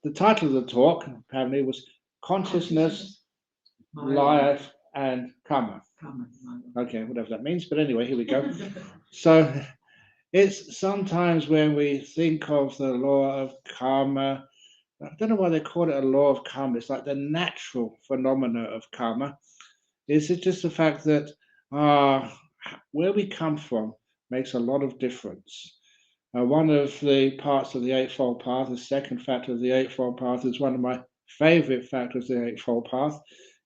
the title of the talk apparently was Consciousness, Life, and Kamma. Okay, whatever that means. But anyway, here we go. So it's sometimes when we think of the law of karma, I don't know why they call it a law of karma. It's like the natural phenomena of karma. Is it just the fact that where we come from makes a lot of difference? One of the parts of the Eightfold Path, the second factor of the Eightfold Path, is one of my favorite factors of the Eightfold Path.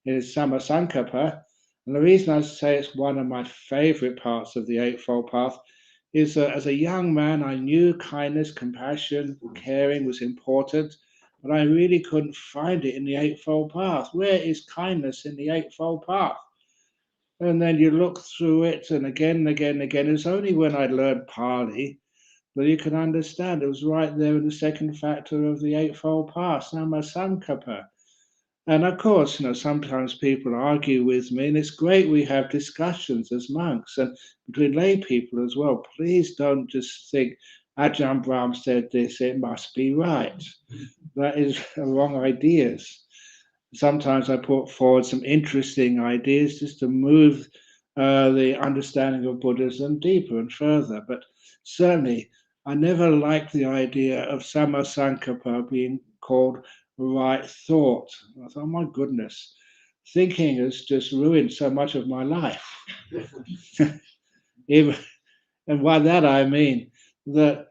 It is Sammasankappa. And the reason I say it's one of my favorite parts of the Eightfold Path is that as a young man, I knew kindness, compassion, caring was important, but I really couldn't find it in the Eightfold Path. Where is kindness in the Eightfold Path? And then you look through it, and again and again and again. It's only when I learned Pali that you can understand it was right there in the second factor of the Eightfold Path, Sammasankappa. And of course, sometimes people argue with me, and it's great we have discussions as monks and between lay people as well. Please don't just think Ajahn Brahm said this, it must be right. That is wrong ideas. Sometimes I put forward some interesting ideas just to move the understanding of Buddhism deeper and further. But certainly, I never liked the idea of Sammasankappa being called right thought. I thought, oh my goodness, thinking has just ruined so much of my life. Even, and by that I mean that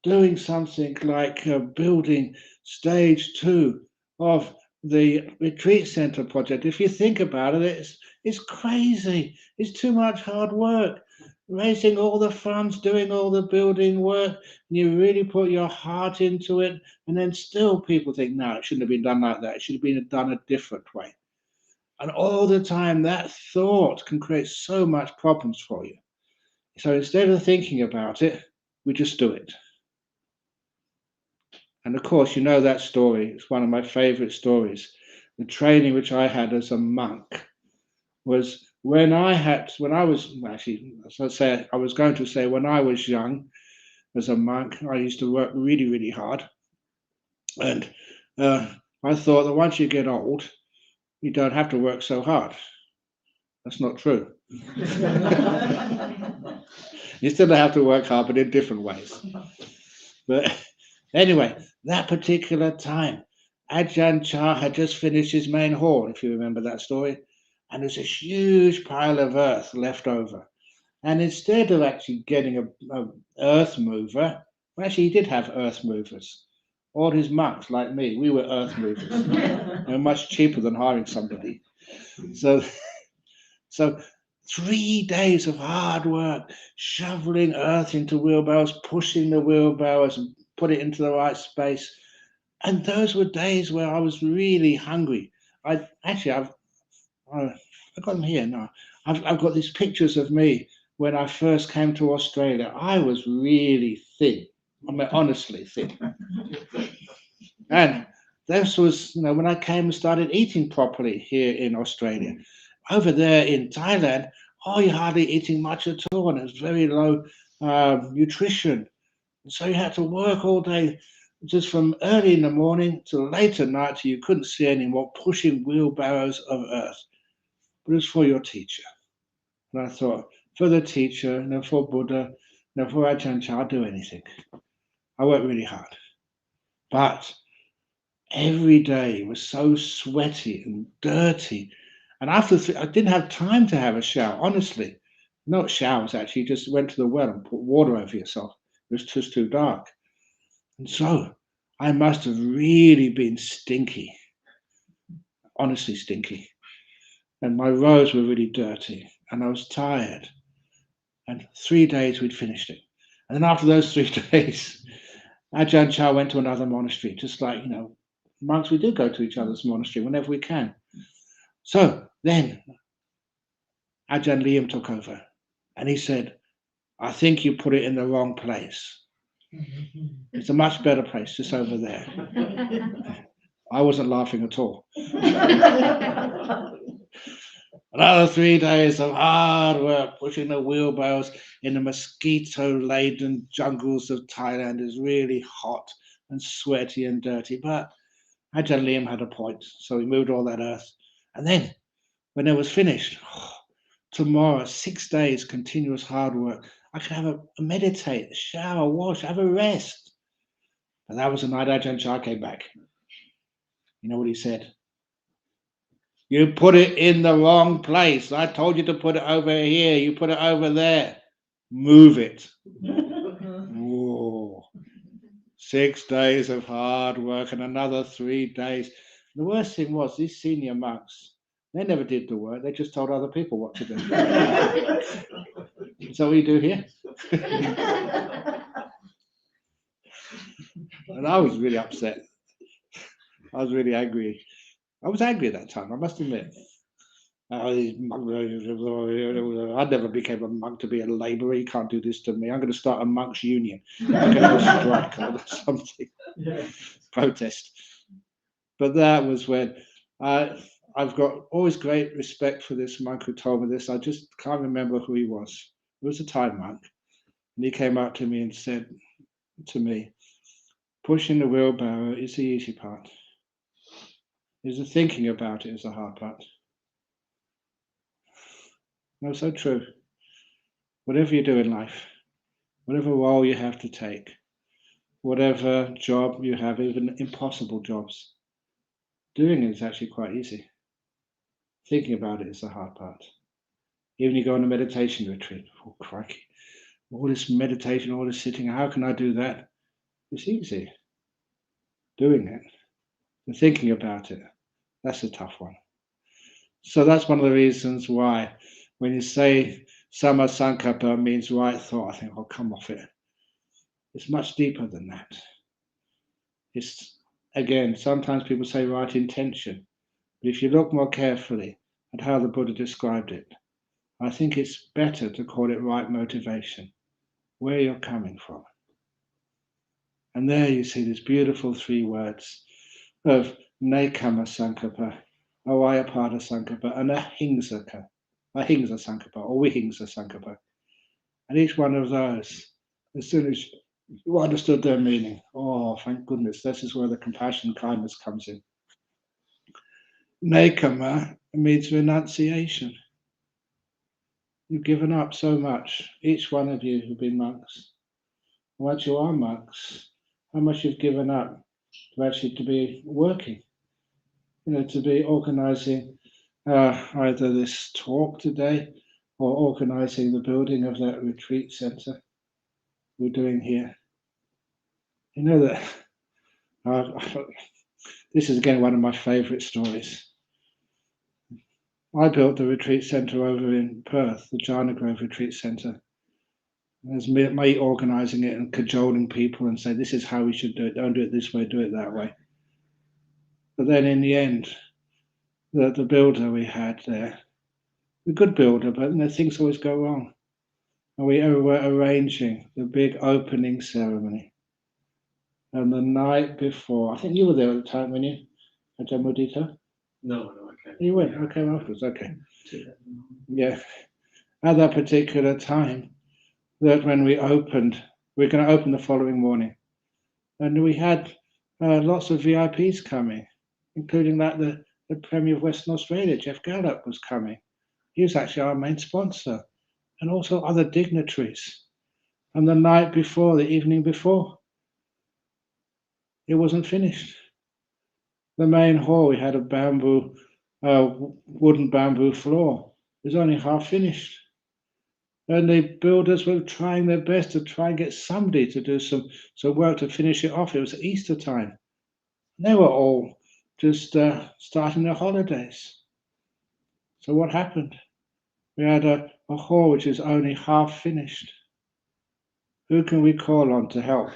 doing something like building stage 2 of the retreat center project, if you think about it, it's crazy. It's too much hard work. Raising all the funds, doing all the building work, and you really put your heart into it, and then still people think, no, it shouldn't have been done like that. It should have been done a different way. And all the time, that thought can create so much problems for you. So instead of thinking about it, we just do it. And of course, you know that story. It's one of my favorite stories. The training which I had as a monk was when I was going to say when I was young as a monk, I used to work really, really hard. And I thought that once you get old, you don't have to work so hard. That's not true. You still have to work hard, but in different ways. But anyway, that particular time, Ajahn Chah had just finished his main hall, if you remember that story, and there's a huge pile of earth left over. And instead of actually getting a earth mover, well, actually he did have earth movers. All his monks, like me, we were earth movers. They were much cheaper than hiring somebody. So 3 days of hard work, shoveling earth into wheelbarrows, pushing the wheelbarrows and put it into the right space. And those were days where I was really hungry. I've got them here now. I've got these pictures of me when I first came to Australia. I was really thin. I mean, honestly thin. And this was, when I came and started eating properly here in Australia. Over there in Thailand, you're hardly eating much at all, and it's very low nutrition. So you had to work all day, just from early in the morning till late at night till you couldn't see anymore, pushing wheelbarrows of earth. But it's for your teacher. And I thought, for the teacher, for Buddha, for Ajahn Chah, I'll do anything. I worked really hard. But every day was so sweaty and dirty. And after I didn't have time to have a shower, honestly. Not showers, actually. Just went to the well and put water over yourself. It was just too dark. And so I must have really been stinky. Honestly stinky. And my robes were really dirty. And I was tired. And 3 days we'd finished it. And then after those 3 days, Ajahn Chah went to another monastery, just like, monks, we do go to each other's monastery whenever we can. So then Ajahn Liam took over and he said, I think you put it in the wrong place. It's a much better place, just over there. I wasn't laughing at all. Another 3 days of hard work, pushing the wheelbarrows in the mosquito-laden jungles of Thailand is really hot and sweaty and dirty. But Ajahn Liam had a point, so we moved all that earth. And then, when it was finished, tomorrow, 6 days, continuous hard work, I could have a meditate, a shower, wash, have a rest. And that was the night Ajahn Chah came back. You know what he said? You put it in the wrong place. I told you to put it over here. You put it over there. Move it. Whoa. 6 days of hard work and another 3 days. The worst thing was these senior monks, they never did the work. They just told other people what to do. So we do here. And I was really upset. I was really angry. I was angry at that time, I must admit. I never became a monk to be a labourer. You can't do this to me. I'm going to start a monks' union. I'm going to strike or something. Protest. But that was when I've got always great respect for this monk who told me this. I just can't remember who he was. He was a Thai monk. And he came up to me and said to me, pushing the wheelbarrow is the easy part. Is the thinking about it is the hard part. No, so true. Whatever you do in life, whatever role you have to take, whatever job you have, even impossible jobs, doing it is actually quite easy. Thinking about it is the hard part. Even you go on a meditation retreat, oh crikey, all this meditation, all this sitting, how can I do that? It's easy. Doing it and thinking about it, that's a tough one. So that's one of the reasons why when you say Samma Sankappa means right thought, I think, oh, come off it. It's much deeper than that. It's, again, sometimes people say right intention, but if you look more carefully at how the Buddha described it, I think it's better to call it right motivation, where you're coming from. And there you see these beautiful 3 words of Kamma Sankappa, Avayapada Sankappa, and Ahimsa Sankappa, or Vihimsa Sankappa. And each one of those, as soon as you understood their meaning, oh, thank goodness, this is where the compassion and kindness comes in. Kamma means renunciation. You've given up so much, each one of you who've been monks. Once you are monks, how much you've given up to actually to be working, to be organizing either this talk today or organizing the building of that retreat center we're doing here. You know that this is again one of my favorite stories. I built the retreat center over in Perth, the Jhana Grove Retreat Center. There's me organizing it and cajoling people and say, this is how we should do it. Don't do it this way, do it that way. But then in the end, the builder we had there, a good builder, but things always go wrong. And we were arranging the big opening ceremony. And the night before, I think you were there at the time, weren't you? Ajahn Mudita? No, okay. You went? I came afterwards, okay. Yeah. At that particular time, that when we opened, we're going to open the following morning. And we had lots of VIPs coming, including the Premier of Western Australia, Jeff Gallup, was coming. He was actually our main sponsor, and also other dignitaries. And the night before, the evening before, it wasn't finished. The main hall, we had a wooden bamboo floor. It was only half finished. And the builders were trying their best to try and get somebody to do some work to finish it off. It was Easter time. They were all just starting their holidays. So what happened? We had a hall which is only half finished. Who can we call on to help?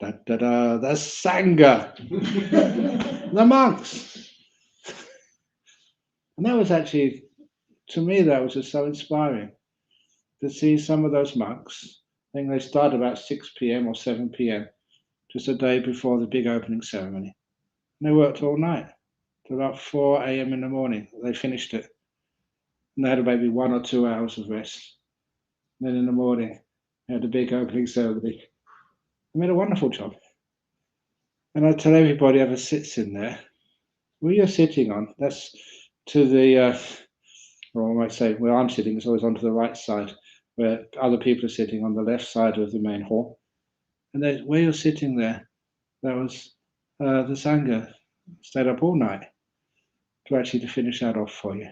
The Sangha, the monks. And that was actually, to me, that was just so inspiring to see some of those monks. I think they started about 6 p.m. or 7 p.m. just a day before the big opening ceremony. And they worked all night till about 4 a.m. in the morning. They finished it. And they had maybe 1 or 2 hours of rest. And then in the morning, they had the big opening ceremony. They made a wonderful job. And I tell everybody whoever sits in there, where you're sitting on, that's to the, or I might say where I'm sitting, it's always onto the right side, where other people are sitting on the left side of the main hall. And where you're sitting there, that was the Sangha stayed up all night to finish that off for you.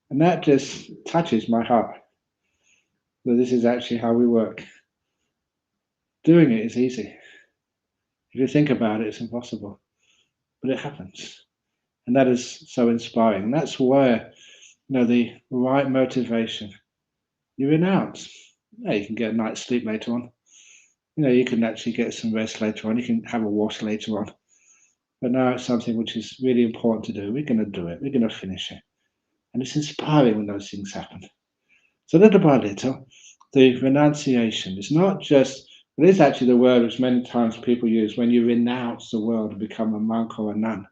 And that just touches my heart, that this is actually how we work. Doing it is easy. If you think about it, it's impossible. But it happens. And that is so inspiring. And that's where, the right motivation. You renounce. You can get a night's sleep later on. You can actually get some rest later on. You can have a wash later on. But now it's something which is really important to do. We're going to do it. We're going to finish it. And it's inspiring when those things happen. So little by little, the renunciation is not just, it is actually the word which many times people use when you renounce the world and become a monk or a nun.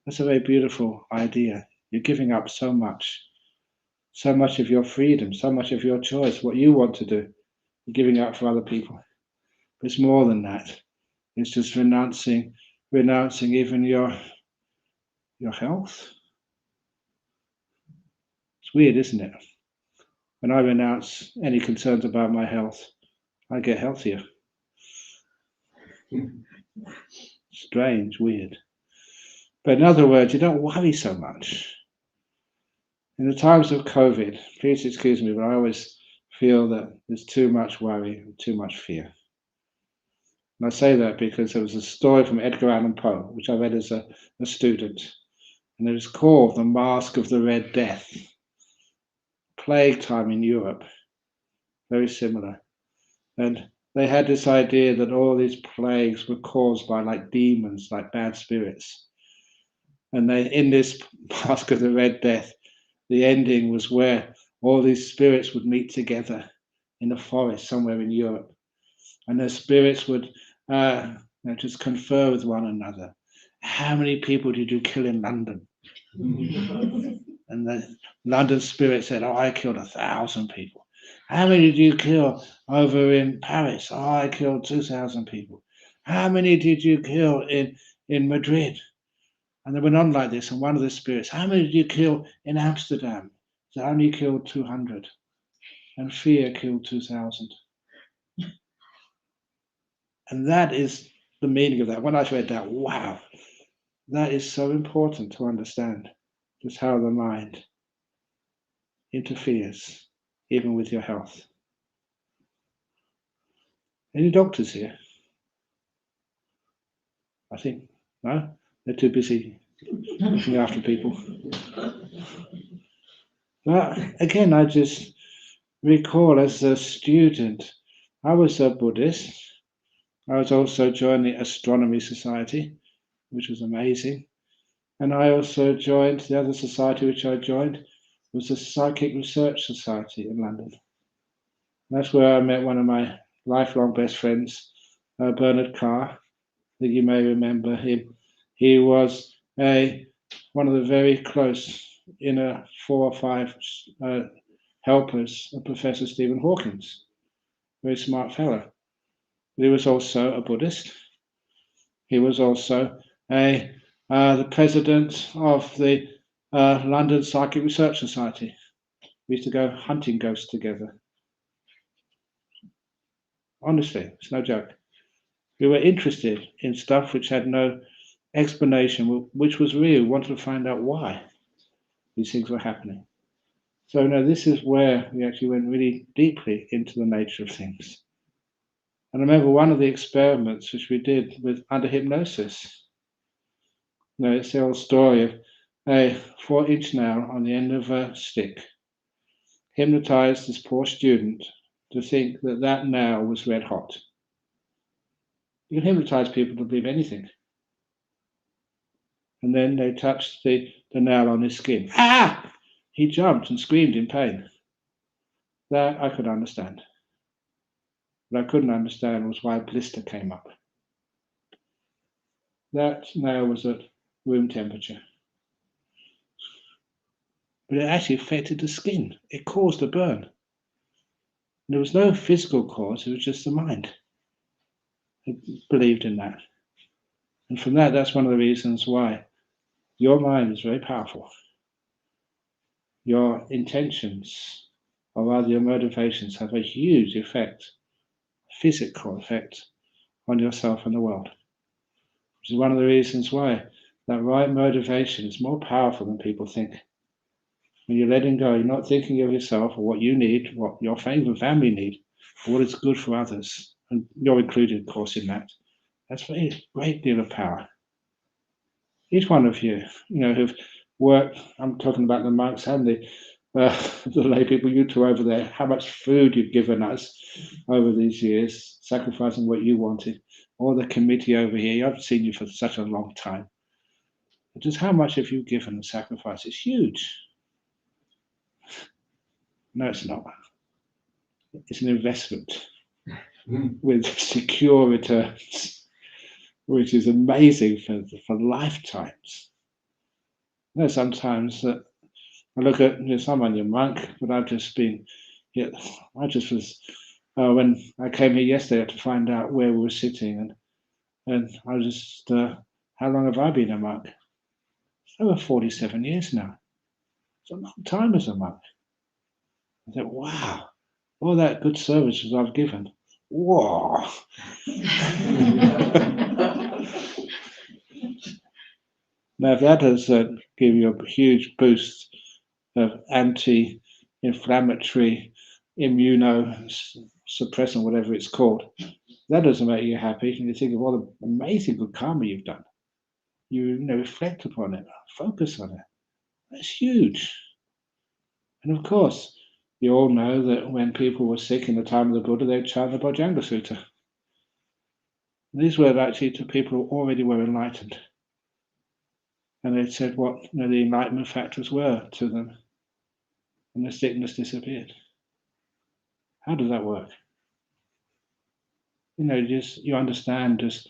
That's a very beautiful idea. You're giving up so much of your freedom, so much of your choice, what you want to do. You're giving up for other people. But it's more than that. It's just renouncing even your health. It's weird, isn't it? When I renounce any concerns about my health, I get healthier. Strange, weird. But in other words, you don't worry so much. In the times of COVID, please excuse me, but I always feel that there's too much worry and too much fear. And I say that because there was a story from Edgar Allan Poe, which I read as a student, and it was called The Mask of the Red Death. Plague time in Europe, very similar. And they had this idea that all these plagues were caused by like demons, like bad spirits. And in this Mask of the Red Death, the ending was where all these spirits would meet together in a forest somewhere in Europe. And the spirits would just confer with one another. How many people did you kill in London? And the London spirit said, I killed 1,000 people. How many did you kill over in Paris? I killed 2,000 people. How many did you kill in Madrid? And they went on like this. And one of the spirits, how many did you kill in Amsterdam? So I only killed 200. And fear killed 2,000. And that is the meaning of that. When I read that, wow, that is so important to understand just how the mind interferes even with your health. Any doctors here? I think, no? They're too busy looking after people. But again, I just recall as a student, I was a Buddhist. I was also joined the Astronomy Society, which was amazing. And I also joined the other society which I joined was the Psychic Research Society in London. And that's where I met one of my lifelong best friends, Bernard Carr. I think you may remember him. He was one of the very close inner 4 or 5 helpers of Professor Stephen Hawkins. Very smart fellow. He was also a Buddhist. He was also the president of the London Psychic Research Society. We used to go hunting ghosts together. Honestly, it's no joke. We were interested in stuff which had no explanation, which was real. We wanted to find out why these things were happening. So this is where we actually went really deeply into the nature of things. And I remember one of the experiments which we did under hypnosis. It's the old story of a 4-inch nail on the end of a stick. Hypnotized this poor student to think that nail was red hot. You can hypnotize people to believe anything. And then they touched the nail on his skin. Ah! He jumped and screamed in pain. That I could understand. What I couldn't understand was why a blister came up. That nail was at room temperature. But it actually affected the skin. It caused a burn. There was no physical cause, it was just the mind. believed in that. And from that, that's one of the reasons why your mind is very powerful. Your intentions, or rather your motivations, have a huge effect, physical effect, on yourself and the world. Which is one of the reasons why that right motivation is more powerful than people think. When you're letting go, you're not thinking of yourself or what you need, what your family need, or what is good for others. And you're included, of course, in that. That's a great deal of power. Each one of you, who've worked, I'm talking about the monks and the lay people, you two over there, how much food you've given us over these years, sacrificing what you wanted, or the committee over here. I've seen you for such a long time. But just how much have you given and sacrificed? It's huge. No, it's not. It's an investment with secure returns, which is amazing for lifetimes. Sometimes that I look at someone, your monk, but I've just been, I just was, when I came here yesterday to find out where we were sitting, and I was just, how long have I been a monk? It's over 47 years now. It's a long time as a monk. I thought, wow, all that good services I've given. Whoa. Now, if that has given you a huge boost of anti-inflammatory, immunosuppressant, whatever it's called, that doesn't make you happy. And you think of all the amazing good karma you've done. You reflect upon it, focus on it. That's huge. And of course, you all know that when people were sick in the time of the Buddha, they would chant the Bojjhanga Sutta. These were actually to people who already were enlightened. And they said what the enlightenment factors were to them. And the sickness disappeared. How does that work? You understand just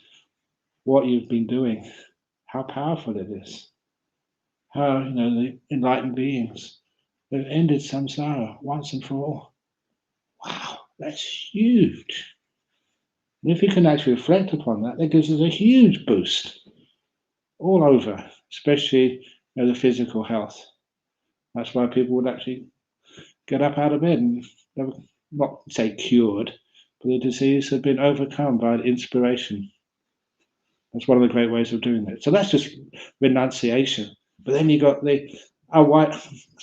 what you've been doing, how powerful it is, how the enlightened beings have ended samsara once and for all. Wow, that's huge. And if you can actually reflect upon that, that gives us a huge boost all over, especially the physical health. That's why people would actually get up out of bed and not say cured, but the disease had been overcome by inspiration. That's one of the great ways of doing it. So that's just renunciation. But then you got the Avyapada.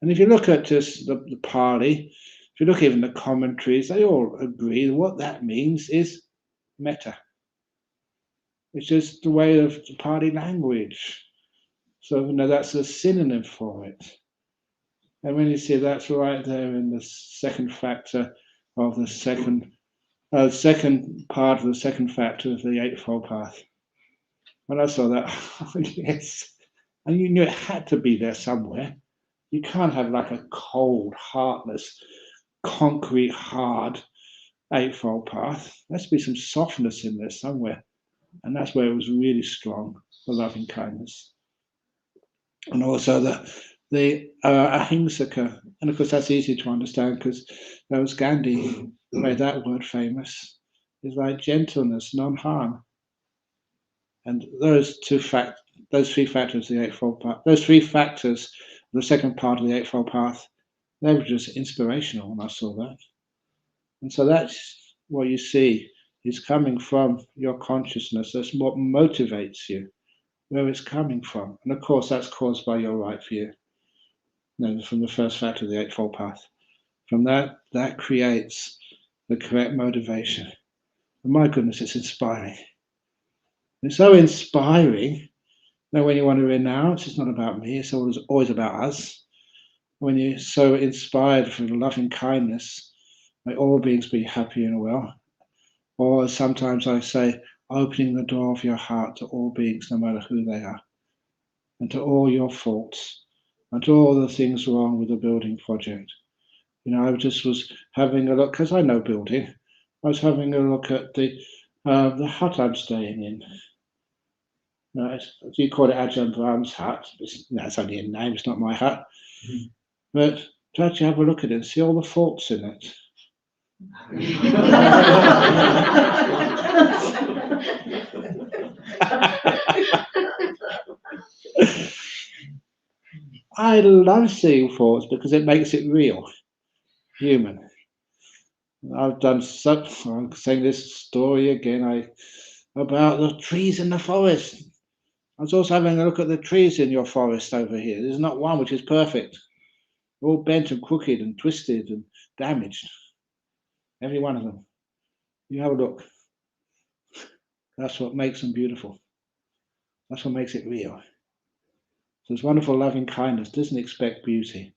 And if you look at just the Pali, if you look even the commentaries, they all agree what that means is metta. It's just the way of the Pali language. So that's a synonym for it. And when you see that's right there in the second factor of the second part of the second factor of the Eightfold Path. When I saw that, yes, and you knew it had to be there somewhere. You can't have like a cold, heartless, concrete, hard Eightfold Path. There has to be some softness in there somewhere. And that's where it was really strong, the loving kindness. And also the ahimsaka. And of course, that's easy to understand because that was Gandhi who made that word famous. It's like gentleness, non-harm. And those three factors of the Eightfold Path, those three factors, the second part of the Eightfold Path, they were just inspirational when I saw that. And so that's what you see is coming from your consciousness. That's what motivates you, where it's coming from. And of course, that's caused by your right view. From the first factor of the Eightfold Path. From that creates the correct motivation. And my goodness, it's inspiring. It's so inspiring that when you want to renounce, it's not about me, it's always about us. When you're so inspired from the loving kindness, may all beings be happy and well. Or sometimes I say, opening the door of your heart to all beings, no matter who they are, and to all your faults, and to all the things wrong with the building project. I just was having a look, because I know building, I was having a look at the hut I'm staying in. You call it Ajahn Brahm's hut. It's only a name, it's not my hut. Mm-hmm. But to actually have a look at it and see all the faults in it. I love seeing thoughts because it makes it real, human. I've done such. I'm saying this story again. About the trees in the forest. I was also having a look at the trees in your forest over here. There's not one which is perfect. They're all bent and crooked and twisted and damaged. Every one of them. You have a look. That's what makes them beautiful. That's what makes it real. So this wonderful loving kindness doesn't expect beauty,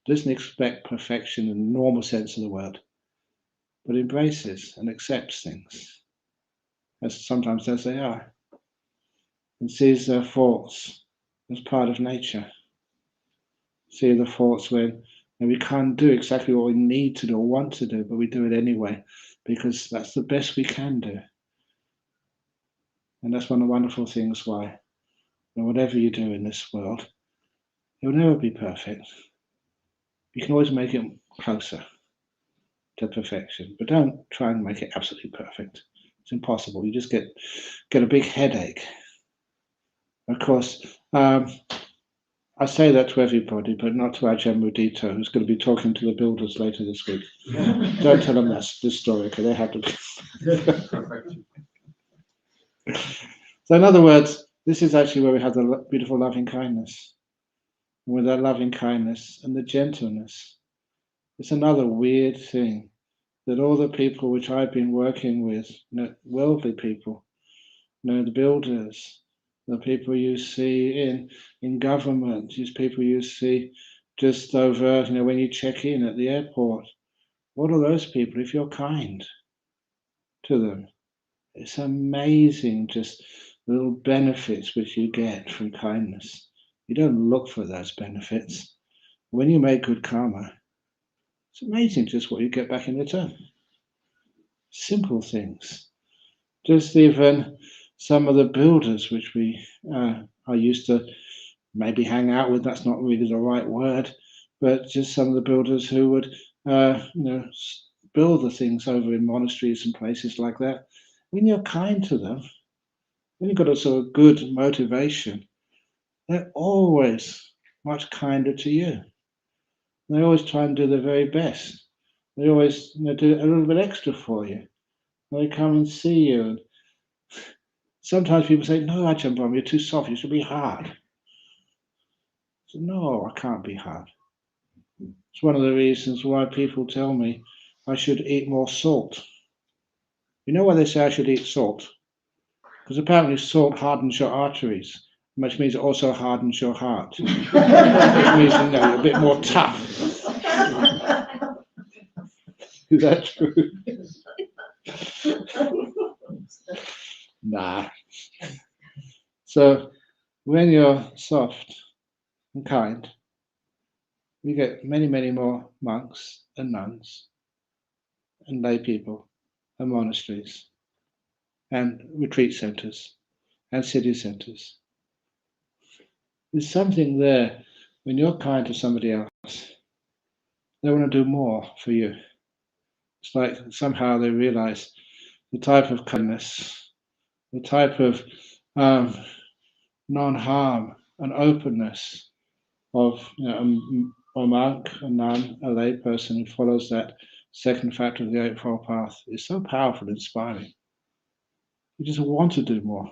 doesn't expect perfection in the normal sense of the word, but embraces and accepts things sometimes as they are, and sees their faults as part of nature. See the faults when we can't do exactly what we need to do or want to do, but we do it anyway, because that's the best we can do. And that's one of the wonderful things why, whatever you do in this world, it will never be perfect. You can always make it closer to perfection, but don't try and make it absolutely perfect. It's impossible. You just get a big headache. Of course, I say that to everybody, but not to Ajahn Mudita, who's going to be talking to the builders later this week. Don't tell them this story, because they have to be. So in other words, this is actually where we have the beautiful loving kindness. And with that loving kindness and the gentleness, it's another weird thing that all the people which I've been working with, worldly people, the builders, the people you see in government, these people you see just over, when you check in at the airport, what are those people if you're kind to them? It's amazing, just little benefits which you get from kindness. You don't look for those benefits. When you make good karma, it's amazing just what you get back in return. Simple things. Just even some of the builders which I used to maybe hang out with, that's not really the right word, but just some of the builders who would build the things over in monasteries and places like that. When you're kind to them, when you've got a sort of good motivation, they're always much kinder to you. They always try and do their very best. They always do a little bit extra for you. They come and see you. And sometimes people say, "No, Ajahn Brahm, you're too soft. You should be hard." So, no, I can't be hard. It's one of the reasons why people tell me I should eat more salt. You know why they say I should eat salt? Because apparently salt hardens your arteries, which means it also hardens your heart. Which means you're a bit more tough. Is that true? Nah. So when you're soft and kind, we get many, many more monks and nuns and lay people and monasteries and retreat centres and city centres. There's something there when you're kind to somebody else, they want to do more for you. It's like somehow they realize the type of kindness, the type of non-harm and openness of a monk, a nun, a lay person who follows that second factor of the Eightfold Path is so powerful and inspiring. You just want to do more.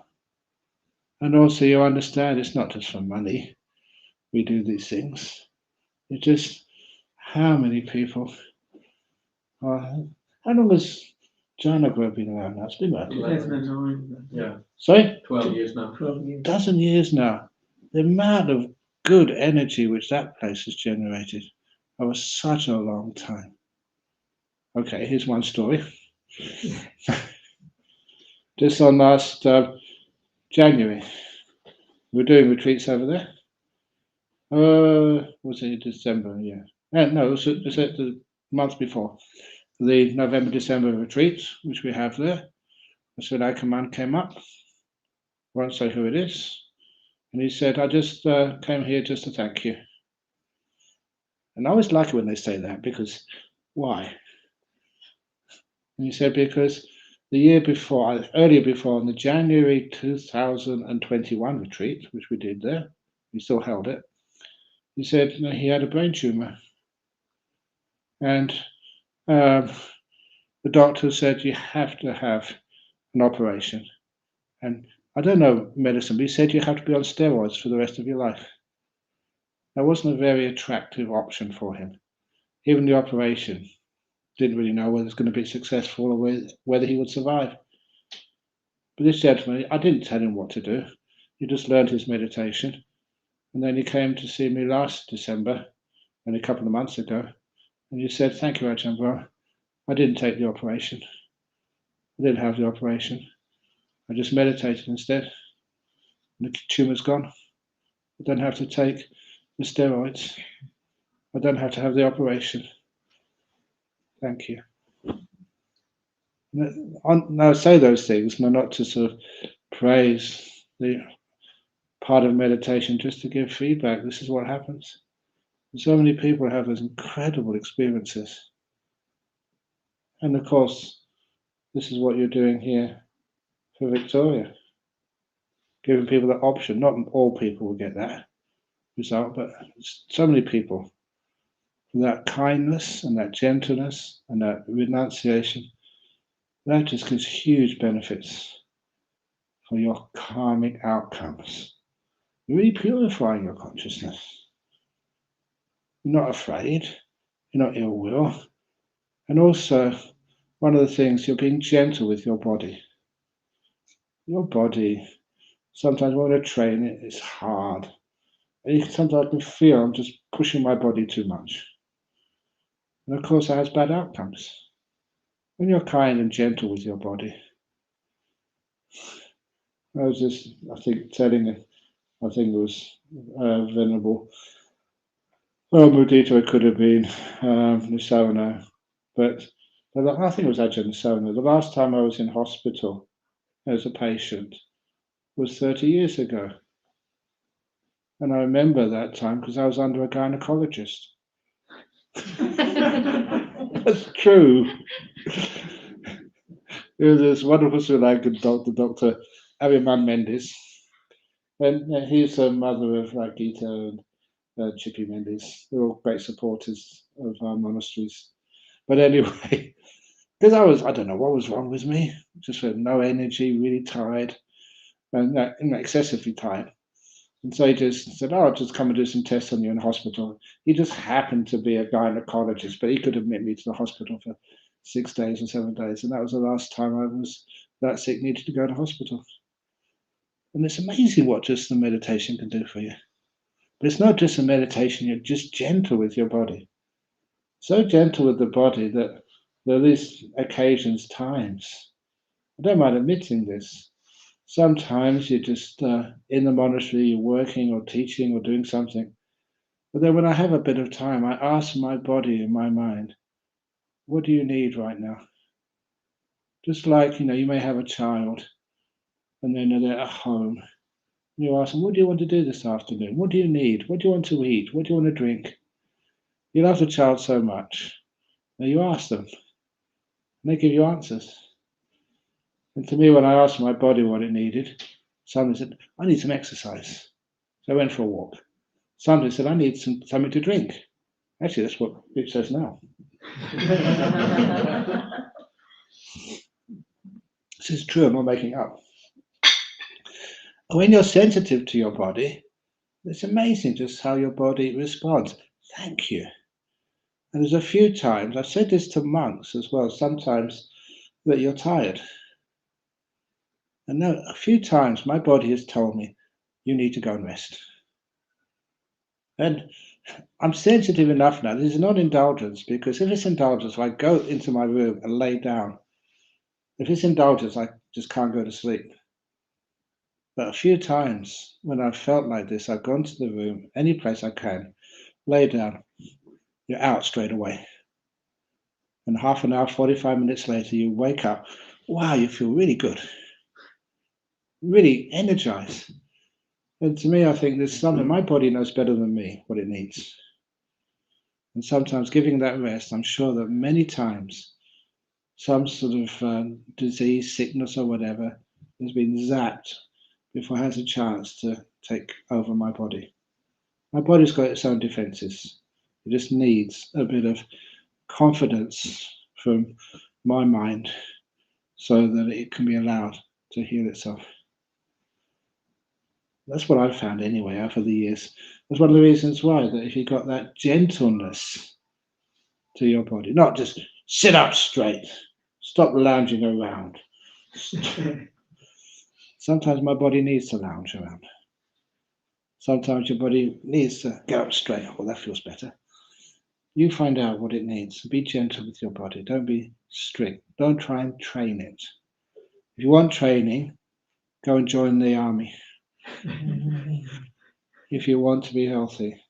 And also you understand it's not just for money we do these things. It's just how many people are, how long has Janagra been around now? It's been about 2009. Yeah. Sorry? 12 years now. 12 years. Dozen years now. The amount of good energy which that place has generated over such a long time. Okay, here's one story. Just on last January, we were doing retreats over there. Was it December? Yeah. No, it was the month before. The November-December retreat, which we have there. So Kamma came up. Won't say who it is. And he said, I just came here just to thank you. And I always like it when they say that, because why? And he said, because the year before, earlier before, on the January 2021 retreat, which we did there, we still held it, he said he had a brain tumor. And the doctor said, you have to have an operation. And I don't know medicine, but he said you have to be on steroids for the rest of your life. That wasn't a very attractive option for him. Even the operation, didn't really know whether it's going to be successful or whether he would survive. But this gentleman, I didn't tell him what to do. He just learned his meditation. And then he came to see me last December, only a couple of months ago. And he said, thank you, Ajahn Brahm. I didn't take the operation. I didn't have the operation. I just meditated instead. And the tumor's gone. I don't have to take the steroids. I don't have to have the operation. Thank you. Now I say those things, not to sort of praise the part of meditation, just to give feedback. This is what happens. And so many people have those incredible experiences. And of course, this is what you're doing here for Victoria, giving people the option. Not all people will get that result, but so many people. That kindness and that gentleness and that renunciation, that just gives huge benefits for your karmic outcomes. You're really purifying your consciousness. You're not afraid, you're not ill will. And also, one of the things, you're being gentle with your body. Your body, sometimes when I train it, it's hard. And sometimes I can feel I'm just pushing my body too much. And of course, that has bad outcomes. When you're kind and gentle with your body, I was just, I think it was Venerable Mudita, it could have been Nisarana, but I think it was Ajahn Nisarana. The last time I was in hospital as a patient was 30 years ago. And I remember that time because I was under a gynecologist. That's true. There was this wonderful Sri Lankan doctor, Dr. Abiman Mendes. And he's the mother of Gita and Chippy Mendes. They're all great supporters of our monasteries. But anyway, because I don't know what was wrong with me. Just had no energy, really tired, and excessively tired. And so he just said, I'll just come and do some tests on you in hospital. He just happened to be a gynecologist, but he could admit me to the hospital for 6 days or 7 days. And that was the last time I was that sick, needed to go to hospital. And it's amazing what just the meditation can do for you. But it's not just a meditation, you're just gentle with your body. So gentle with the body that there are these occasions, times. I don't mind admitting this. Sometimes you're just in the monastery, you're working or teaching or doing something. But then when I have a bit of time, I ask my body and my mind, what do you need right now? Just like, you may have a child and then they're at home. And you ask them, what do you want to do this afternoon? What do you need? What do you want to eat? What do you want to drink? You love the child so much. Now you ask them, and they give you answers. And to me, when I asked my body what it needed, somebody said, I need some exercise. So I went for a walk. Somebody said, I need something to drink. Actually, that's what it says now. This is true, I'm not making up. When you're sensitive to your body, it's amazing just how your body responds. Thank you. And there's a few times, I've said this to monks as well, sometimes that you're tired. And now, a few times my body has told me, you need to go and rest. And I'm sensitive enough now. This is not indulgence, because if it's indulgence, I go into my room and lay down. If it's indulgence, I just can't go to sleep. But a few times when I've felt like this, I've gone to the room, any place I can, lay down, you're out straight away. And half an hour, 45 minutes later, you wake up, wow, you feel really good, really energized. And to me, I think there's something, my body knows better than me what it needs. And sometimes giving that rest, I'm sure that many times some sort of disease, sickness, or whatever has been zapped before it has a chance to take over my body. My body's got its own defenses. It just needs a bit of confidence from my mind so that it can be allowed to heal itself. That's what I've found anyway over the years. That's one of the reasons why, that if you've got that gentleness to your body, not just sit up straight, stop lounging around. Sometimes my body needs to lounge around. Sometimes your body needs to get up straight. Oh, that feels better. You find out what it needs. Be gentle with your body. Don't be strict. Don't try and train it. If you want training, go and join the army. If you want to be healthy,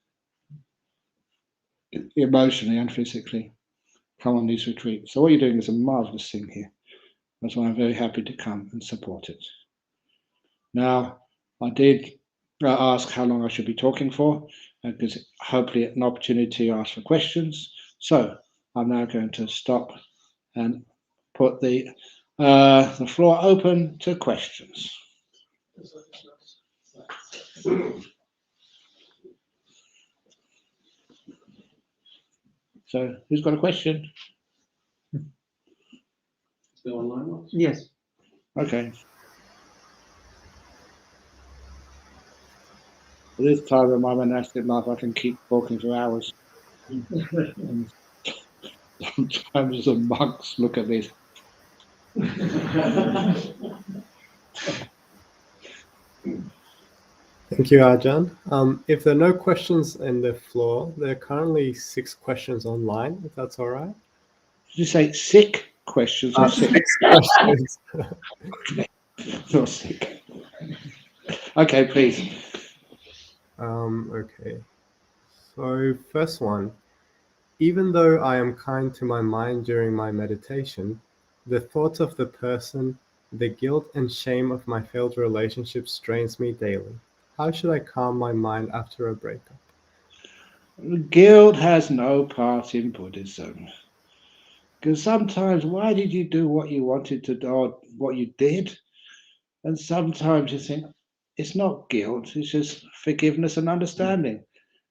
emotionally and physically, come on these retreats. So what you're doing is a marvelous thing here. That's why I'm very happy to come and support it. Now, I did ask how long I should be talking for, because hopefully an opportunity to ask for questions. So I'm now going to stop and put the floor open to questions. So who's got a question? Yes. Okay. At this time in my monastic life, I can keep talking for hours. And sometimes the monks look at me. Thank you, Ajahn. If there are no questions in the floor, there are currently 6 questions online, if that's all right. Did you say sick questions or sick? 6 questions. Okay. Not sick. Okay, please. Okay. So, first one. Even though I am kind to my mind during my meditation, the thoughts of the person, the guilt and shame of my failed relationship strains me daily. How should I calm my mind after a breakup? Guilt has no part in Buddhism. Because sometimes, why did you do what you wanted to do, or what you did? And sometimes you think, it's not guilt, it's just forgiveness and understanding.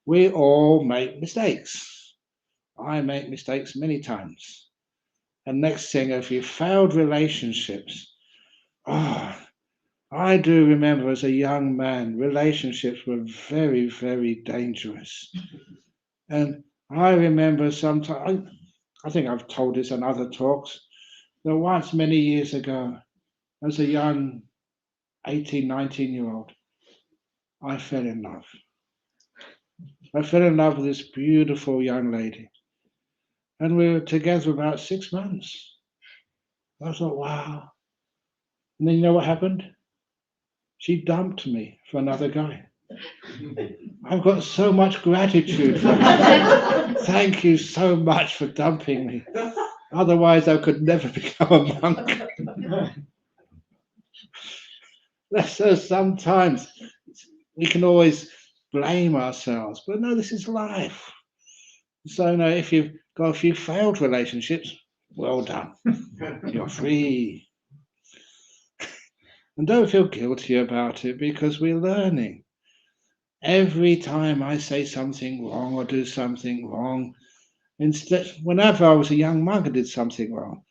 We all make mistakes. I make mistakes many times. And next thing, if you failed relationships, I do remember as a young man, relationships were very, very dangerous. And I remember sometimes, I think I've told this in other talks, that once many years ago, as a young 18, 19-year-old, I fell in love. I fell in love with this beautiful young lady. And we were together about 6 months. I thought, wow. And then you know what happened? She dumped me for another guy. I've got so much gratitude for her. Thank you so much for dumping me. Otherwise, I could never become a monk. So sometimes we can always blame ourselves, but no, this is life. So no, if you've got a few failed relationships, well done. You're free. And don't feel guilty about it, because we're learning. Every time I say something wrong or do something wrong, instead, whenever I was a young monk and did something wrong,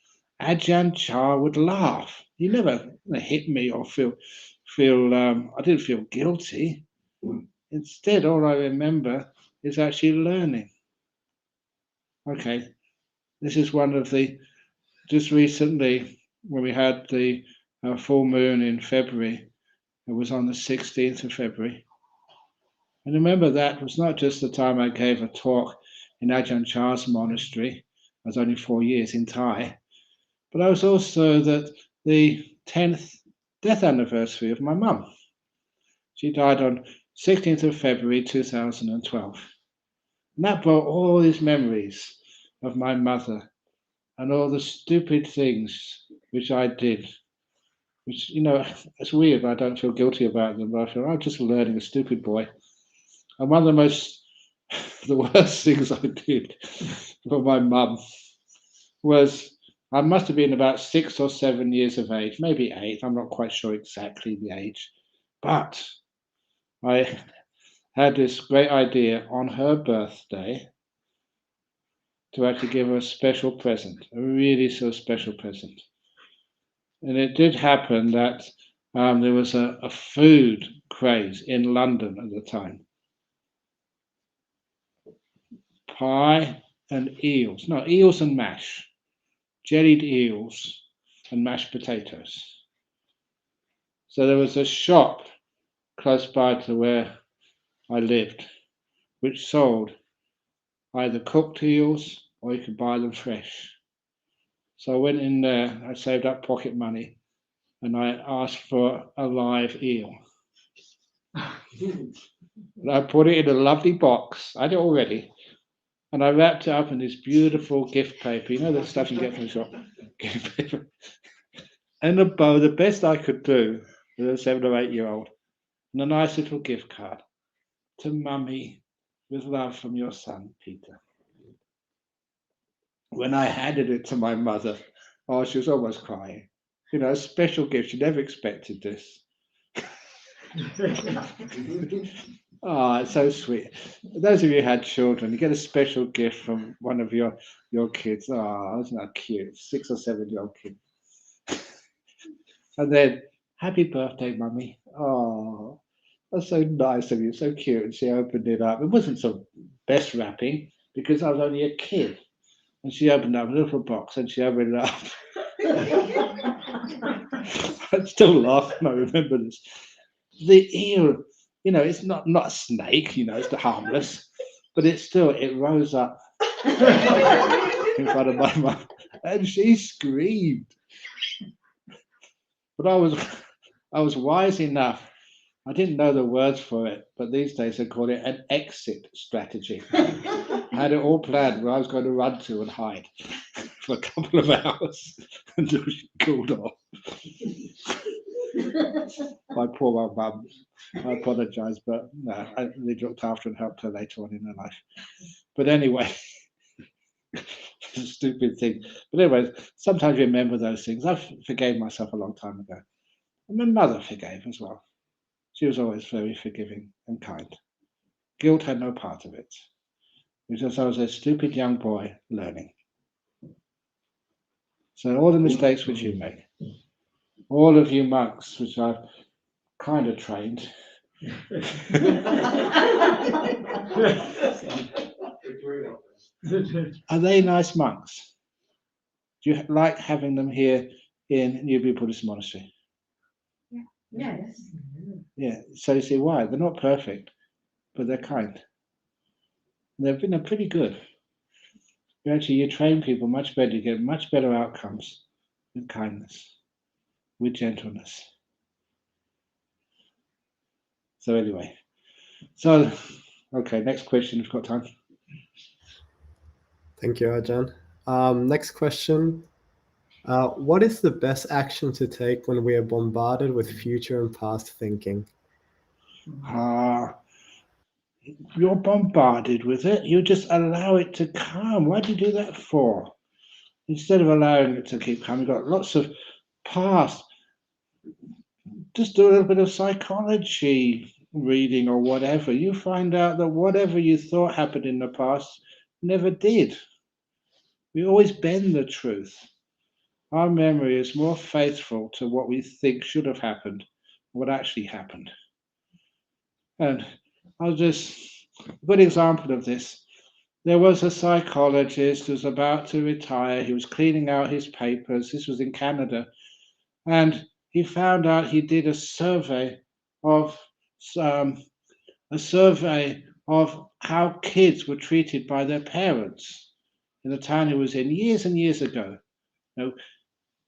Ajahn Chah would laugh. He never hit me or I didn't feel guilty. Instead, all I remember is actually learning. Okay, this is one of the, just recently when we had the full moon in February, it was on the 16th of February. And remember, that was not just the time I gave a talk in Ajahn Chah's monastery. I was only 4 years in Thai, but I was also the 10th death anniversary of my mum. She died on 16th of February 2012. And that brought all these memories of my mother and all the stupid things which I did, which, it's weird, I don't feel guilty about them, but I feel I'm just learning, a stupid boy. And one of the worst things I did for my mum was I must have been about 6 or 7 years of age, maybe 8. I'm not quite sure exactly the age. But I had this great idea on her birthday to actually give her a special present, a really so special present. And it did happen that there was a food craze in London at the time. Pie and eels. No, eels and mash. Jellied eels and mashed potatoes. So there was a shop close by to where I lived, which sold either cooked eels or you could buy them fresh. So I went in there, I saved up pocket money, and I asked for a live eel. And I put it in a lovely box, I had it already, and I wrapped it up in this beautiful gift paper, you know that stuff you get from the shop, gift paper, and a bow, the best I could do as a 7 or 8 year old, and a nice little gift card to Mummy, with love from your son, Peter. When I handed it to my mother, oh, she was almost crying. You know, a special gift. She never expected this. Oh, it's so sweet. Those of you who had children, you get a special gift from one of your kids. Oh, isn't that cute? 6 or 7 year old kid. And then, happy birthday, Mummy. Oh, that's so nice of you, so cute. And she opened it up. It wasn't the best wrapping because I was only a kid. And she opened up a little box and she opened it up. I still laugh when I remember this. The eel, you know, it's not a snake, you know, it's harmless, but it rose up in front of my mum and she screamed. But I was wise enough. I didn't know the words for it, but these days they call it an exit strategy. I had it all planned where I was going to run to and hide for a couple of hours until she cooled off. My poor mum. I apologise, but no, I really looked after and helped her later on in her life. But anyway, it's a stupid thing. But anyway, sometimes you remember those things. I forgave myself a long time ago. And my mother forgave as well. She was always very forgiving and kind. Guilt had no part of it. Because I was a stupid young boy learning. So all the mistakes which you make, all of you monks, which I've kind of trained, are they nice monks? Do you like having them here in Newbury Buddhist Monastery? Yes. Yeah. So you see why? They're not perfect, but they're kind. They've been pretty good. You train people much better, you get much better outcomes with kindness, with gentleness. So anyway, okay, next question, if you've got time. Thank you, Ajahn. Next question. What is the best action to take when we are bombarded with future and past thinking? You're bombarded with it. You just allow it to come. Why do you do that for? Instead of allowing it to keep coming, you've got lots of past. Just do a little bit of psychology reading or whatever. You find out that whatever you thought happened in the past never did. We always bend the truth. Our memory is more faithful to what we think should have happened, what actually happened. And a good example of this. There was a psychologist who was about to retire. He was cleaning out his papers. This was in Canada. And he found out he did a survey of how kids were treated by their parents in the town he was in years and years ago. You know,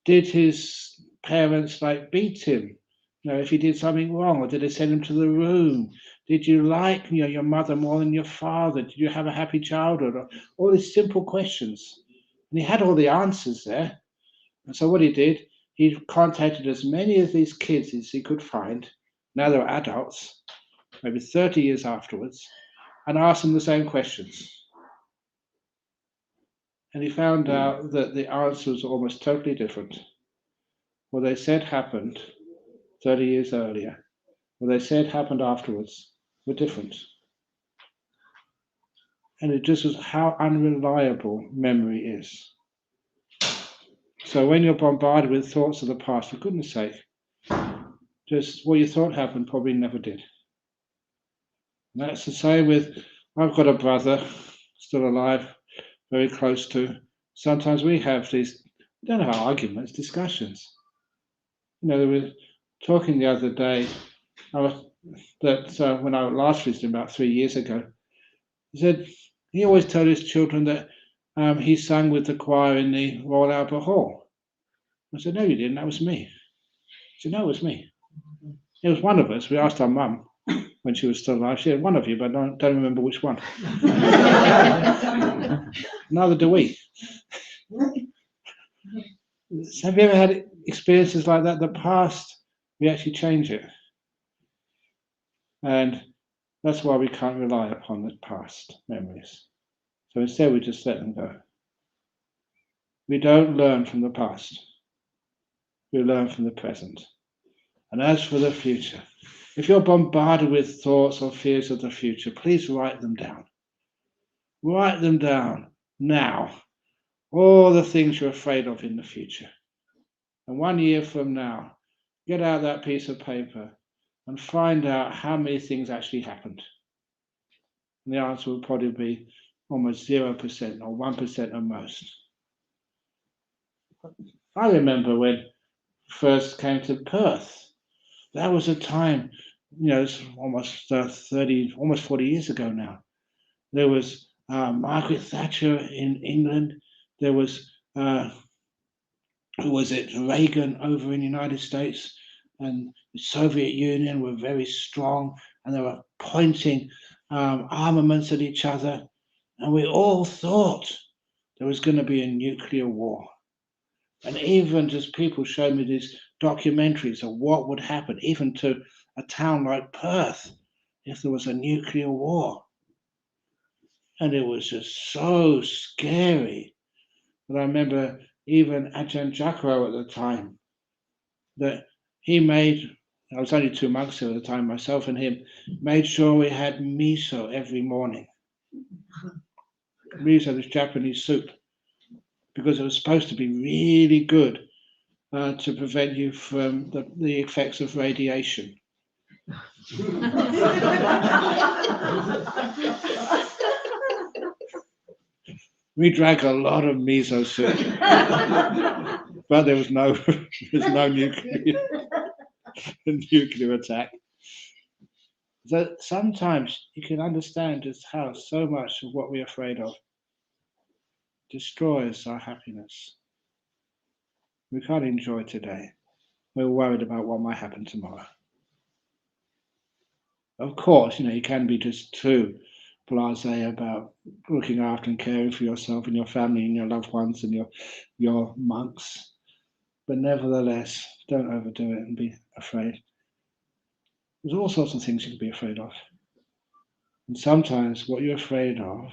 did his parents beat him? You know, if he did something wrong, or did they send him to the room? Did you like your mother more than your father? Did you have a happy childhood? Or all these simple questions. And he had all the answers there. And so what he did, he contacted as many of these kids as he could find. Now they're adults, maybe 30 years afterwards, and asked them the same questions. And he found out that the answer was almost totally different. What they said happened 30 years earlier, what they said happened afterwards, were different. And it just was how unreliable memory is. So when you're bombarded with thoughts of the past, for goodness sake, just what you thought happened probably never did. And that's the same with, I've got a brother still alive, very close to. Sometimes we have these, we don't have arguments, discussions. You know, we were talking the other day that when I last visited about 3 years ago, he said he always told his children that he sang with the choir in the Royal Albert Hall. I said, no, you didn't, that was me. He said, no, it was me. It was one of us. We asked our mum when she was still alive. She said, one of you, but I don't remember which one. Neither do we. Have you ever had experiences like that? The past, we actually change it. And that's why we can't rely upon the past memories. So instead, we just let them go. We don't learn from the past. We learn from the present. And as for the future, if you're bombarded with thoughts or fears of the future, please write them down. Write them down now. All the things you're afraid of in the future. And 1 year from now, get out that piece of paper and find out how many things actually happened. And the answer will probably be almost 0% or 1% at most. I remember when I first came to Perth. That was a time, you know, it's almost 40 years ago now. There was Margaret Thatcher in England. There was, who was it, Reagan over in the United States. And the Soviet Union were very strong, and they were pointing armaments at each other. And we all thought there was going to be a nuclear war. And even just people showed me these documentaries of what would happen, even to a town like Perth, if there was a nuclear war. And it was just so scary. But I remember even Ajahn Brahm at the time, that he made, I was only 2 months at the time, myself and him, made sure we had miso every morning. Miso, this Japanese soup, because it was supposed to be really good to prevent you from the effects of radiation. We drank a lot of miso soup, but there was no nuclear attack. So sometimes you can understand just how so much of what we're afraid of destroys our happiness. We can't enjoy today. We're worried about what might happen tomorrow. Of course, you can be just too blasé about looking after and caring for yourself and your family and your loved ones and your monks. But nevertheless, don't overdo it and be afraid. There's all sorts of things you can be afraid of. And sometimes what you're afraid of,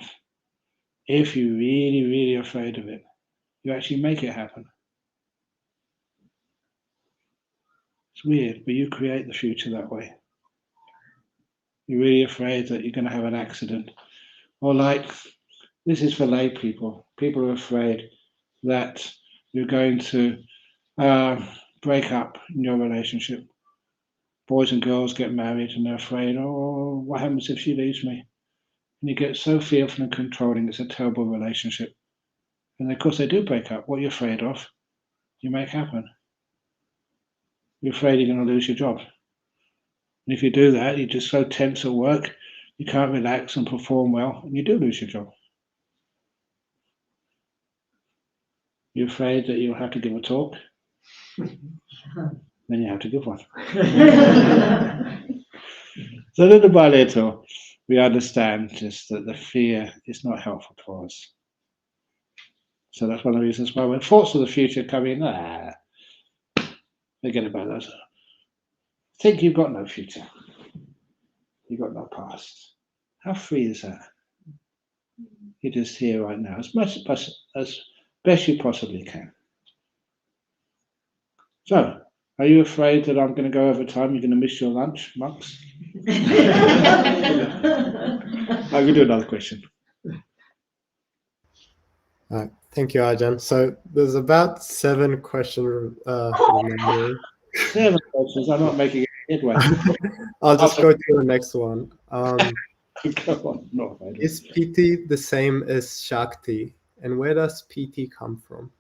if you're really, really afraid of it, you actually make it happen. It's weird, but you create the future that way. You're really afraid that you're going to have an accident. Or like, this is for lay people. People are afraid that you're going to break up in your relationship. Boys and girls get married and they're afraid, oh, what happens if she leaves me? And you get so fearful and controlling, it's a terrible relationship. And of course they do break up. What you're afraid of, you make happen. You're afraid you're going to lose your job. And if you do that, you're just so tense at work, you can't relax and perform well, and you do lose your job. You're afraid that you'll have to give a talk, then you have to give one. So little by little, we understand just that the fear is not helpful to us. So that's one of the reasons why when thoughts of the future come in, forget about those. Think you've got no future. You've got no past. How free is that? You're just here right now, as much as best you possibly can. So, are you afraid that I'm going to go over time? You're going to miss your lunch, monks? I will do another question. Thank you, Ajahn. So there's about 7 questions remaining. 7 questions. I'm not making any headway. I'll just go to the next one. Go on. No, Is piti the same as Shakti? And where does piti come from?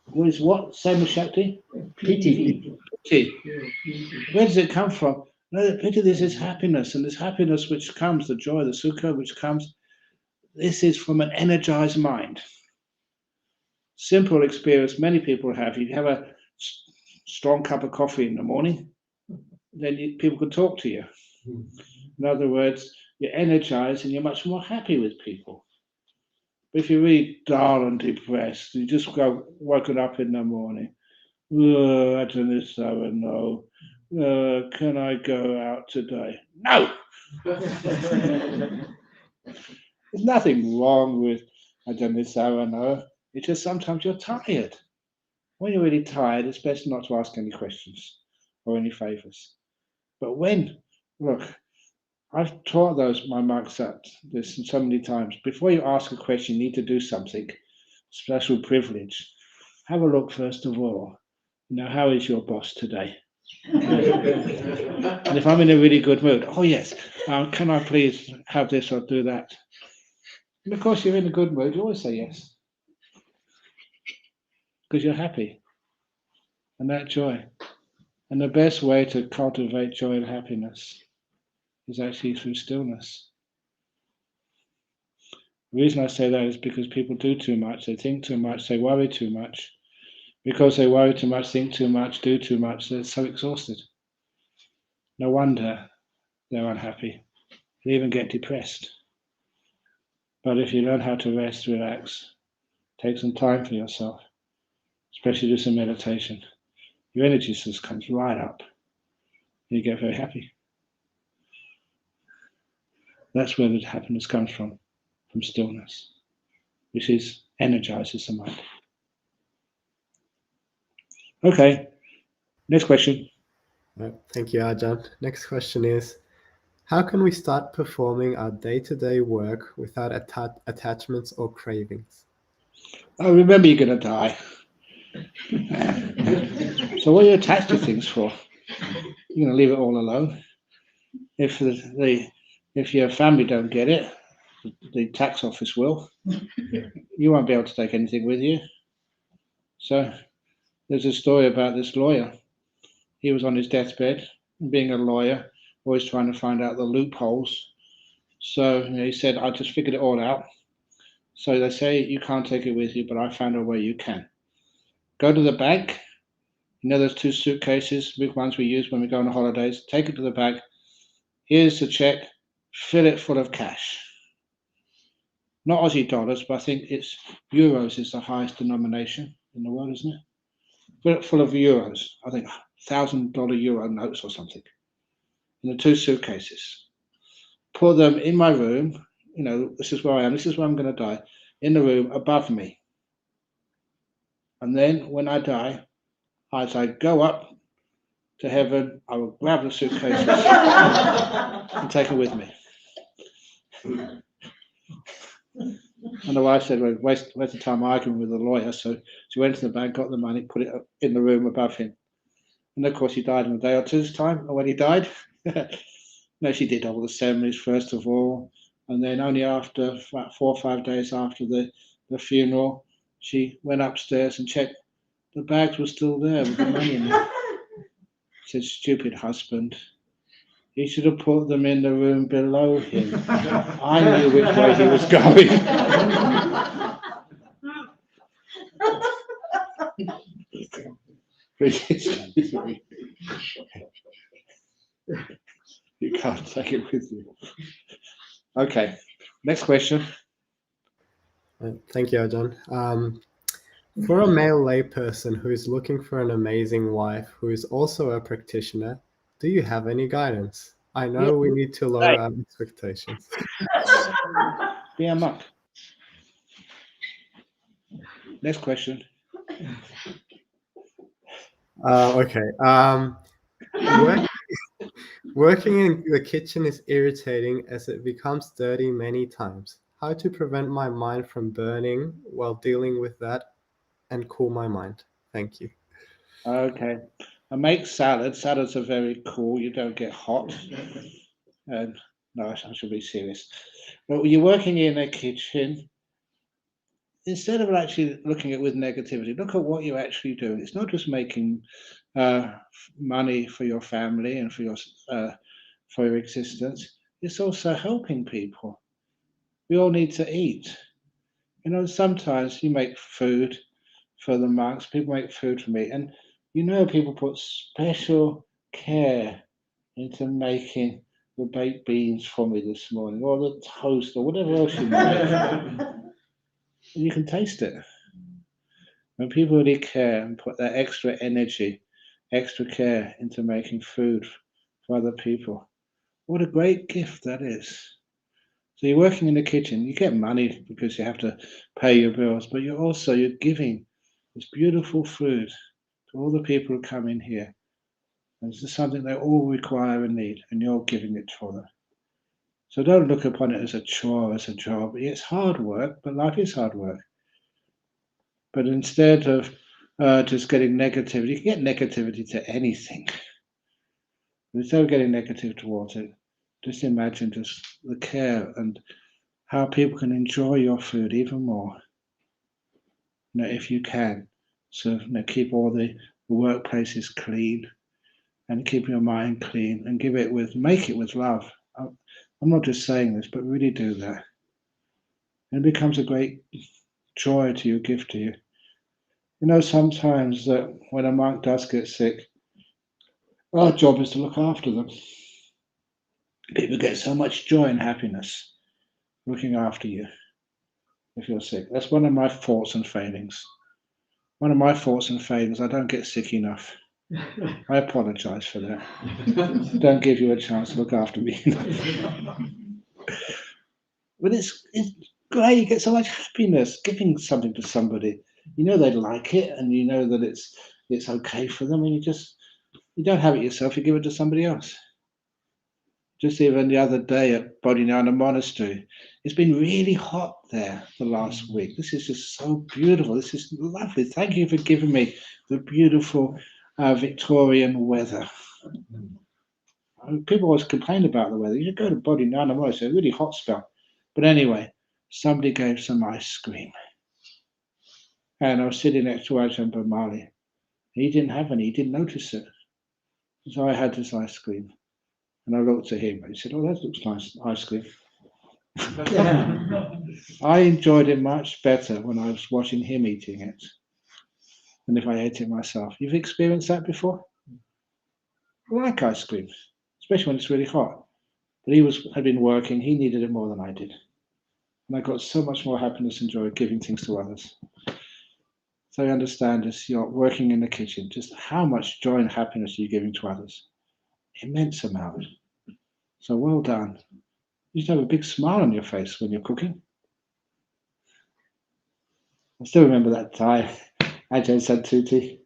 What is what? Same as Shakti? Piti. Piti. Where does it come from? No, the piti, this is happiness, and this happiness which comes, the joy, the sukha which comes, this is from an energized mind. Simple experience many people have. You have a strong cup of coffee in the morning, then people can talk to you. In other words, you're energized and you're much more happy with people. But if you're really dull and depressed, you just go woken up in the morning. Oh, I don't know, so and no. Can I go out today? No! There's nothing wrong with I don't know, so and no. It's just sometimes you're tired. When you're really tired, it's best not to ask any questions or any favors. But look, I've taught my monks this so many times. Before you ask a question, you need to do something, special privilege. Have a look first of all. How is your boss today? And if I'm in a really good mood, oh yes, can I please have this or do that? And of course, you're in a good mood, you always say yes. Because you're happy. And that joy. And the best way to cultivate joy and happiness is actually through stillness. The reason I say that is because people do too much, they think too much, they worry too much. Because they worry too much, think too much, do too much, they're so exhausted. No wonder they're unhappy. They even get depressed. But if you learn how to rest, relax, take some time for yourself, especially do some meditation, your energy just comes right up and you get very happy. That's where the happiness comes from stillness, which energizes the mind. Okay, next question. Thank you, Ajahn. Next question is, how can we start performing our day-to-day work without attachments or cravings? Oh, remember you're going to die. So what are you attached to things for? You're going to leave it all alone. If your family don't get it, the tax office will. You won't be able to take anything with you. So there's a story about this lawyer. He was on his deathbed, being a lawyer, always trying to find out the loopholes. So he said, I just figured it all out. So they say you can't take it with you, but I found a way you can. Go to the bank. There's 2 suitcases, big ones we use when we go on holidays. Take it to the bank. Here's the check. Fill it full of cash. Not Aussie dollars, but I think it's euros is the highest denomination in the world, isn't it? Fill it full of euros. I think $1,000 euro notes or something. In the 2 suitcases. Put them in my room. This is where I am. This is where I'm going to die. In the room above me. And then when I die, as I go up to heaven, I will grab the suitcases and take it with me. And the wife said, well, waste of time arguing with the lawyer. So she went to the bank, got the money, put it in the room above him. And of course, he died in a day or two's time. And when he died, she did all the ceremonies first of all. And then only after 4 or 5 days after the funeral, she went upstairs and checked. The bags were still there with the money in it. She said, stupid husband. He should have put them in the room below him. I knew which way he was going. You can't take it with you. Okay, next question. Thank you, Ajahn. For a male layperson who is looking for an amazing wife who is also a practitioner, do you have any guidance? I know we need to lower our expectations. Be a monk. Next question. Okay. Working in the kitchen is irritating as it becomes dirty many times. How to prevent my mind from burning while dealing with that and cool my mind? Thank you. Okay. I make salads. Salads are very cool. You don't get hot. And no, I should be serious. But when you're working in a kitchen, instead of actually looking at it with negativity, look at what you're actually doing. It's not just making money for your family and for your existence. It's also helping people. We all need to eat. You know, sometimes you make food for the monks. People make food for me, and you know, people put special care into making the baked beans for me this morning, or the toast, or whatever else you make. And you can taste it. When people really care and put that extra energy, extra care into making food for other people, what a great gift that is. So you're working in the kitchen, you get money because you have to pay your bills, but you're giving this beautiful food to all the people who come in here. And this is something they all require and need, and you're giving it for them. So don't look upon it as a chore, as a job. It's hard work, but life is hard work. But instead of just getting negativity, you can get negativity to anything. But instead of getting negative towards it, just imagine just the care and how people can enjoy your food even more. You know, if you can. So keep all the workplaces clean and keep your mind clean and make it with love. I'm not just saying this, but really do that. And it becomes a great joy to you, gift to you. You know, sometimes that when a monk does get sick, our job is to look after them. People get so much joy and happiness looking after you if you're sick. That's one of my faults and failings. One of my faults and failings, I don't get sick enough. I apologize for that. Don't give you a chance to look after me. But it's great. You get so much happiness giving something to somebody. You know they like it, and you know that it's okay for them, and you don't have it yourself. You give it to somebody else. Just even the other day at Bodhinyana Monastery, it's been really hot there the last week. This is just so beautiful. This is lovely. Thank you for giving me the beautiful Victorian weather. People always complain about the weather. You should go to Bodhinyana Monastery, a really hot spell. But anyway, somebody gave some ice cream. And I was sitting next to Ajahn Brahm. He didn't have any. He didn't notice it. So I had this ice cream. And I looked at him and he said, "Oh, that looks nice, ice cream." I enjoyed it much better when I was watching him eating it than if I ate it myself. You've experienced that before? I like ice cream, especially when it's really hot. But had been working, he needed it more than I did. And I got so much more happiness and joy giving things to others. So I understand as you're working in the kitchen, just how much joy and happiness you're giving to others. Immense amount. So well done. You should have a big smile on your face when you're cooking. I still remember that time, Ajahn Santuti.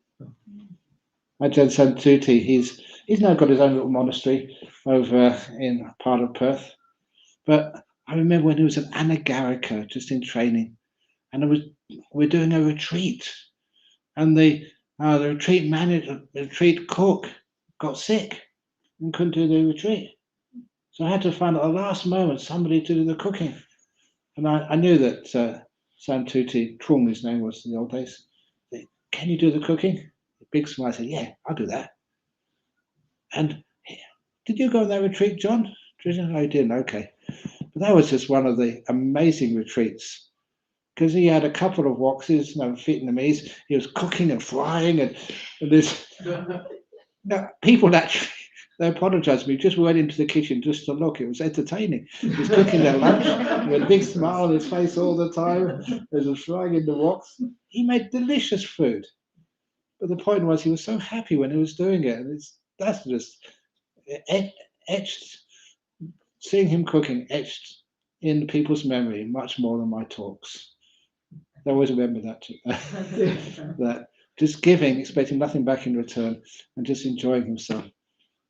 Ajahn Santuti, he's now got his own little monastery over in part of Perth. But I remember when he was at Anagarika, just in training, and we're doing a retreat, and the retreat manager, the retreat cook, got sick and couldn't do the retreat. So I had to find at the last moment somebody to do the cooking, and I knew that Santuti, Trung, his name was in the old days. Can you do the cooking? A big smile. I said, "Yeah, I'll do that." And did you go on that retreat, John? No, I didn't. Okay. But that was just one of the amazing retreats because he had a couple of woxes, Vietnamese. He was cooking and frying and this. People actually, they apologized to me. Just went into the kitchen just to look. It was entertaining. He was cooking their lunch with a big smile on his face all the time. He was frying in the woks. He made delicious food. But the point was, he was so happy when he was doing it, and that's just etched. Seeing him cooking etched in people's memory much more than my talks. I always remember that too. That just giving, expecting nothing back in return, and just enjoying himself,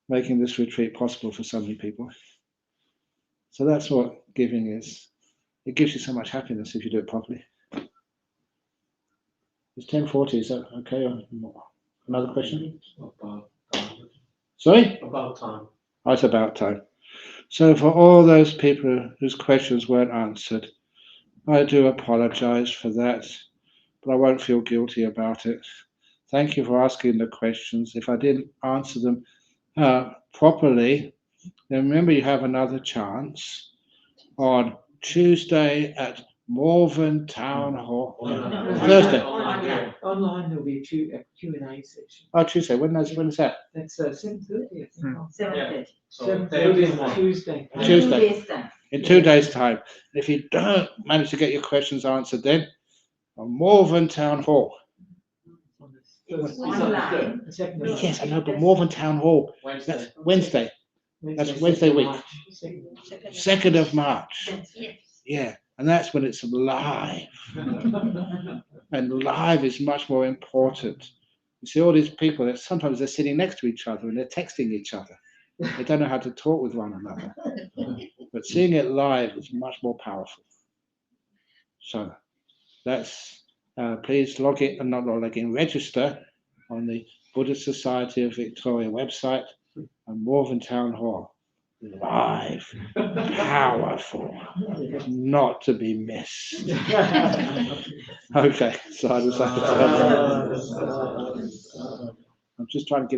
making this retreat possible for so many people. So that's what giving is. It gives you so much happiness if you do it properly. It's 10:40, is that okay or more? Another question? About time. Sorry? About time. Oh, it's about time. So for all those people whose questions weren't answered, I do apologize for that, but I won't feel guilty about it. Thank you for asking the questions. If I didn't answer them properly, then remember you have another chance on Tuesday at Malvern Town Hall. Thursday. Online there'll be a Q&A section. Oh, Tuesday. When is that? That's 7:30, I think. 7:30. So 7:30 on Tuesday. Tuesday. In 2 days' time. If you don't manage to get your questions answered then, on Malvern Town Hall. Online. Yes, I know, but Malvern Town Hall. That's Wednesday. That's Wednesday week. 2nd of March. Yes. Yeah, and that's when it's live. And live is much more important. You see all these people that sometimes they're sitting next to each other and they're texting each other. They don't know how to talk with one another. But seeing it live is much more powerful. So that's please log in, not log in, register on the Buddhist Society of Victoria website and Malvern Town Hall. Live, powerful, not to be missed. Okay, so I'm just trying to give an